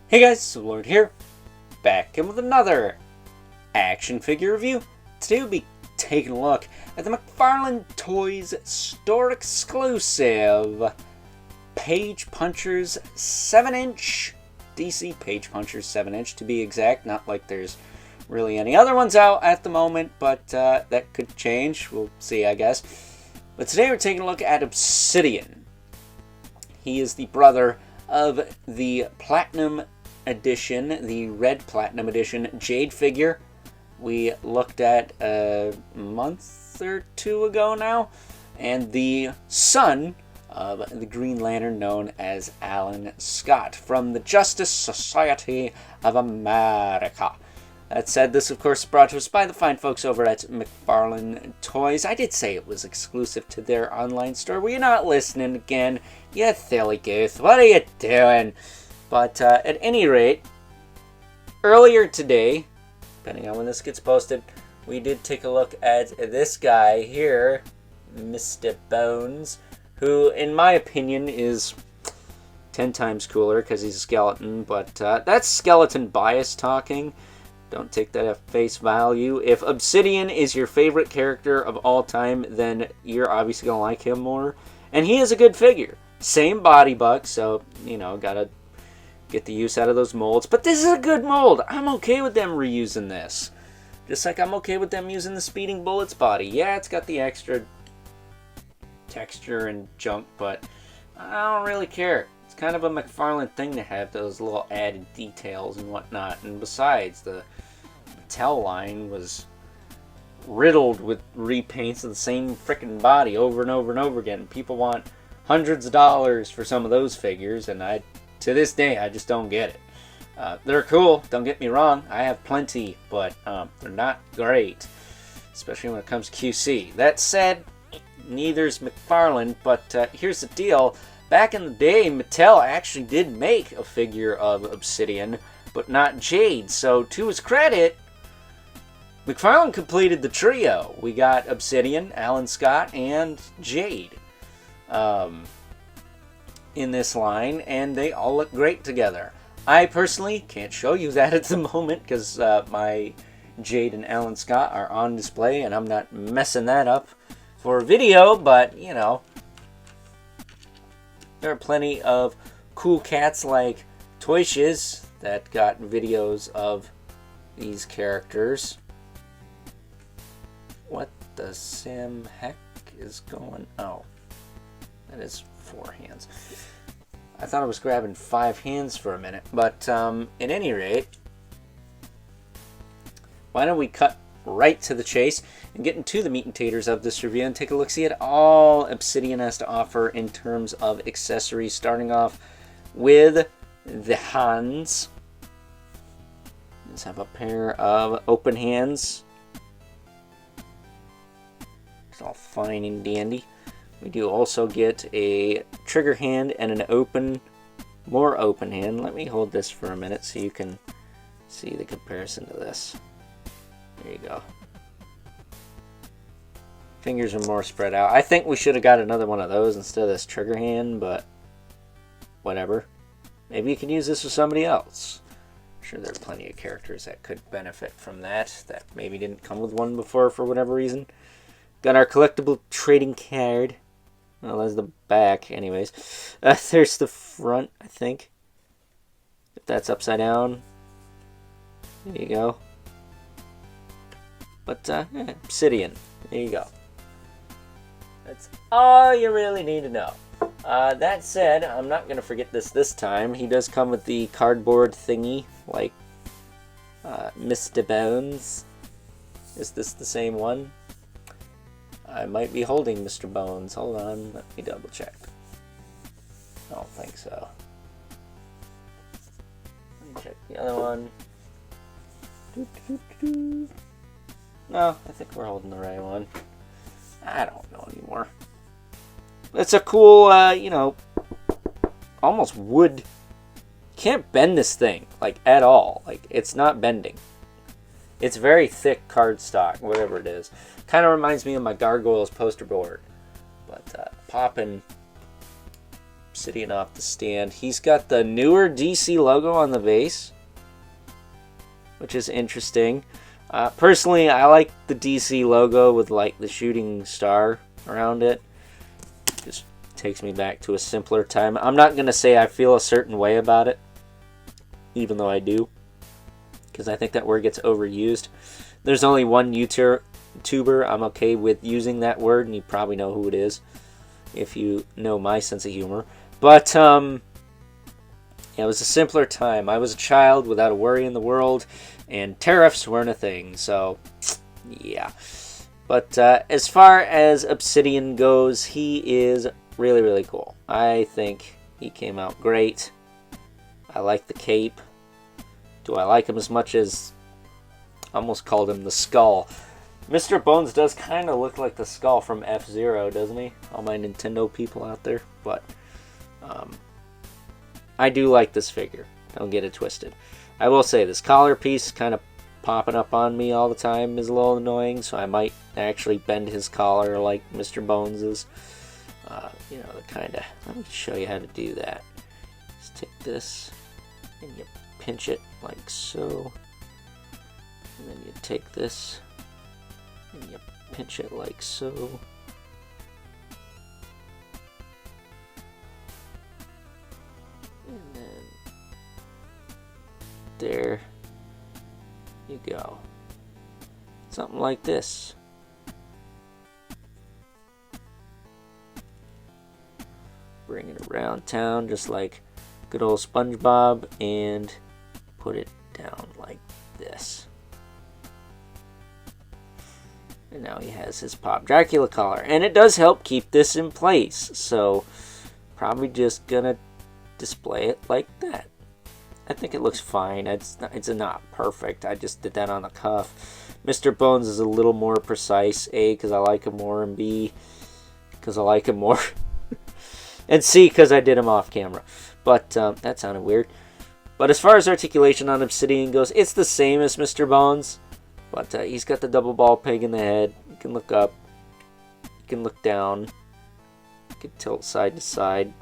Hey guys, Lord here, back in with another action figure review. Today we'll be taking a look at the McFarlane Toys store exclusive Page Punchers 7-inch, DC Page Punchers 7-inch to be exact, not like there's really any other ones out at the moment, but that could change, we'll see I guess. But today we're taking a look at Obsidian. He is the brother of the Platinum Edition, the Red Platinum Edition Jade figure we looked at a month or two ago now, and the son of the Green Lantern known as Alan Scott from the Justice Society of America. That said, this of course is brought to us by the fine folks over at McFarlane Toys. I did say it was exclusive to their online store. Were you not listening again? You silly goose. What are you doing? But at any rate, earlier today, depending on when this gets posted, we did take a look at this guy here, Mr. Bones, who in my opinion is 10 times cooler because he's a skeleton, but that's skeleton bias talking. Don't take that at face value. If Obsidian is your favorite character of all time, then you're obviously going to like him more. And he is a good figure. Same body buck, so, you know, gotta get the use out of those molds. But this is a good mold. I'm okay with them reusing this. Just like I'm okay with them using the Speeding Bullets body. Yeah, it's got the extra texture and junk, but I don't really care. It's kind of a McFarlane thing to have those little added details and whatnot. And besides, the Mattel line was riddled with repaints of the same freaking body over and over and over again. People want hundreds of dollars for some of those figures, and to this day, I just don't get it. They're cool, don't get me wrong. I have plenty, but they're not great, especially when it comes to QC. That said, neither's McFarlane, but here's the deal. Back in the day, Mattel actually did make a figure of Obsidian, but not Jade. So to his credit, McFarlane completed the trio. We got Obsidian, Alan Scott, and Jade in this line, and they all look great together. I personally can't show you that at the moment because my Jade and Alan Scott are on display, and I'm not messing that up for a video, but you know, there are plenty of cool cats like Toy Shiz that got videos of these characters. What the sim heck is going... Oh, that is 4 hands. I thought I was grabbing 5 hands for a minute, but at any rate, why don't we cut right to the chase and get into the meat and taters of this review and take a look-see at all Obsidian has to offer in terms of accessories, starting off with the hands. Let's have a pair of open hands. It's all fine and dandy. We do also get a trigger hand and an more open hand. Let me hold this for a minute so you can see the comparison to this. There you go. Fingers are more spread out. I think we should have got another one of those instead of this trigger hand, but whatever. Maybe you can use this with somebody else. I'm sure there are plenty of characters that could benefit from that maybe didn't come with one before for whatever reason. Got our collectible trading card. Well, there's the back, anyways. There's the front, I think. If that's upside down. There you go. But, Obsidian. There you go. That's all you really need to know. That said, I'm not going to forget this time. He does come with the cardboard thingy, like Mr. Bones. Is this the same one? I might be holding Mr. Bones. Hold on, let me double check. I don't think so. Let me check the other one. No, I think we're holding the right one. I don't know anymore. It's a cool, you know, almost wood. Can't bend this thing, like, at all. Like, it's not bending. It's very thick cardstock, whatever it is. Kind of reminds me of my Gargoyles poster board. But popping Obsidian off the stand. He's got the newer DC logo on the base, which is interesting. Personally, I like the DC logo with like the shooting star around it. Just takes me back to a simpler time. I'm not going to say I feel a certain way about it, even though I do, because I think that word gets overused. There's only one YouTuber I'm okay with using that word, and you probably know who it is if you know my sense of humor. But yeah, it was a simpler time. I was a child without a worry in the world, and tariffs weren't a thing, so yeah. But as far as Obsidian goes, he is really, really cool. I think he came out great. I like the cape. Do I like him as much as... I almost called him the Skull. Mr. Bones does kind of look like the Skull from F-Zero, doesn't he? All my Nintendo people out there. But I do like this figure. Don't get it twisted. I will say this collar piece kind of popping up on me all the time is a little annoying, so I might actually bend his collar like Mr. Bones's. You know, the kind of... Let me show you how to do that. Just take this and you pinch it like so. And then you take this and you pinch it like so. And then there you go. Something like this. Bring it around town just like good old SpongeBob and put it down like this. And now he has his Pop Dracula collar. And it does help keep this in place. So probably just gonna display it like that. I think it looks fine. It's not perfect. I just did that on the cuff. Mr. Bones is a little more precise. A, because I like him more. And B, because I like him more. And C, because I did him off camera. But that sounded weird. But as far as articulation on Obsidian goes, it's the same as Mr. Bones. But he's got the double ball peg in the head. You can look up. You can look down. You can tilt side to side.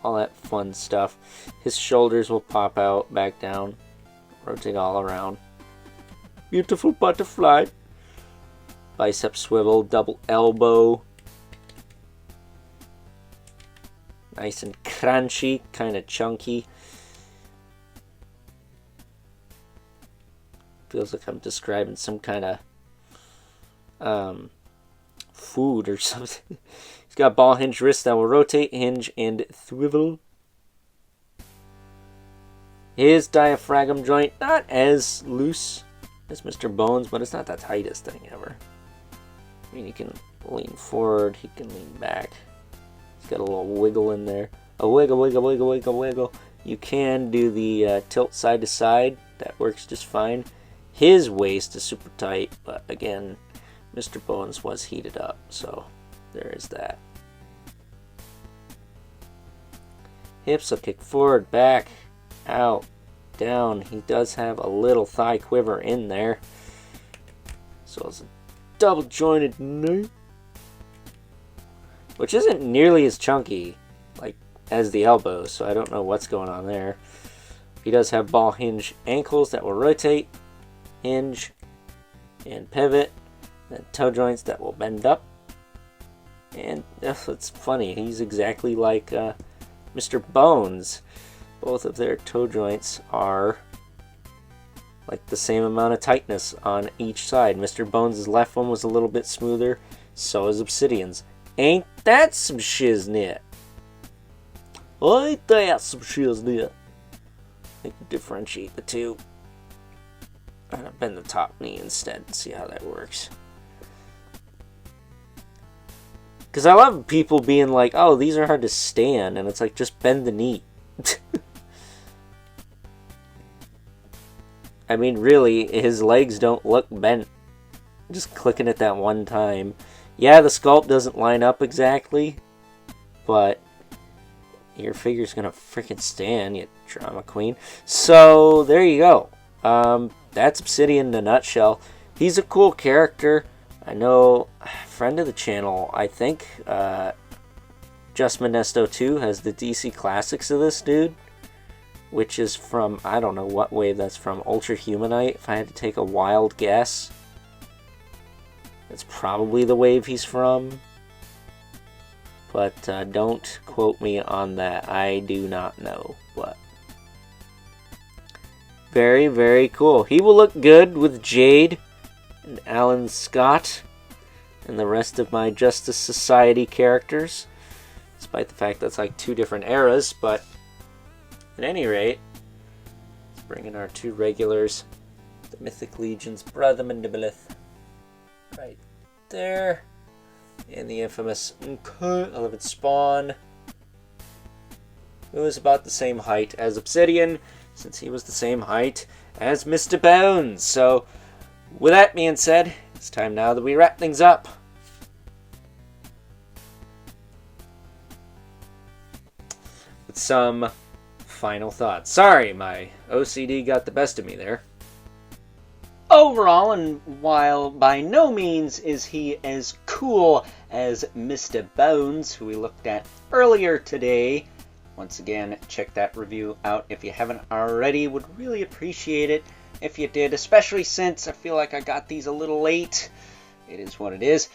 All that fun stuff. His shoulders will pop out, back down. Rotate all around. Beautiful butterfly. Bicep swivel, double elbow. Nice and crunchy, kind of chunky. Feels like I'm describing some kind of food or something. He's got ball hinge wrists that will rotate, hinge, and swivel. His diaphragm joint, not as loose as Mr. Bones, but it's not the tightest thing ever. I mean, he can lean forward, he can lean back. He's got a little wiggle in there. A wiggle, wiggle, wiggle, wiggle, wiggle. You can do the tilt side to side. That works just fine. His waist is super tight, but again, Mr. Bones was heated up, so there is that. Hips will kick forward, back, out, down. He does have a little thigh quiver in there. So it's a double jointed knee, which isn't nearly as chunky like as the elbows, so I don't know what's going on there. He does have ball hinge ankles that will rotate, hinge, and pivot. Then toe joints that will bend up. And it's funny, he's exactly like Mr. Bones. Both of their toe joints are like the same amount of tightness on each side. Mr. Bones' left one was a little bit smoother, so is Obsidian's. Ain't that some shiznit? Ain't that some shiznit? I can differentiate the two. I'm gonna bend the top knee instead and see how that works. Because I love people being like, oh, these are hard to stand. And it's like, just bend the knee. I mean, really, his legs don't look bent. Just clicking it that one time. Yeah, the sculpt doesn't line up exactly. But your figure's going to freaking stand, you drama queen. So, there you go. That's Obsidian in a nutshell. He's a cool character. I know, friend of the channel, I think, Just Modesto 2 has the DC Classics of this dude, which is from, I don't know what wave that's from, Ultra Humanite, if I had to take a wild guess. That's probably the wave he's from. But don't quote me on that. I do not know. But very, very cool. He will look good with Jade and Alan Scott and the rest of my Justice Society characters. Despite the fact that's like 2 different eras. But at any rate, let's bring in our 2 regulars. The Mythic Legion's Brother Mandibilith. Right there. And the infamous 11th Spawn, who is about the same height as Obsidian, since he was the same height as Mr. Bones. So, with that being said, it's time now that we wrap things up. With some final thoughts. Sorry, my OCD got the best of me there. Overall, and while by no means is he as cool as Mr. Bones, who we looked at earlier today, once again, check that review out if you haven't already. Would really appreciate it if you did, especially since I feel like I got these a little late. It is what it is.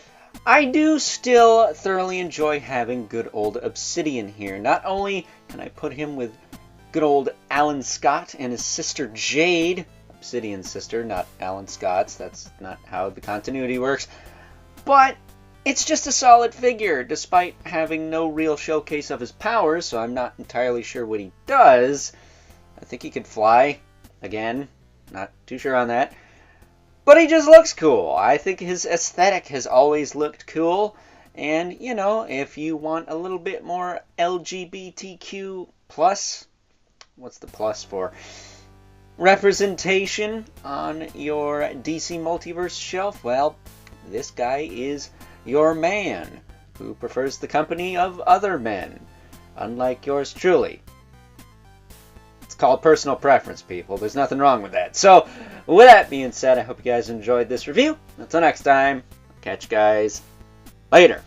I do still thoroughly enjoy having good old Obsidian here. Not only can I put him with good old Alan Scott and his sister Jade, Obsidian's sister, not Alan Scott's. That's not how the continuity works. But it's just a solid figure, despite having no real showcase of his powers, so I'm not entirely sure what he does. I think he could fly. Again, not too sure on that. But he just looks cool. I think his aesthetic has always looked cool. And, you know, if you want a little bit more LGBTQ+, what's the plus for? Representation on your DC Multiverse shelf, well, this guy is your man who prefers the company of other men, unlike yours truly. It's called personal preference, people. There's nothing wrong with that. So, with that being said, I hope you guys enjoyed this review. Until next time, catch you guys later.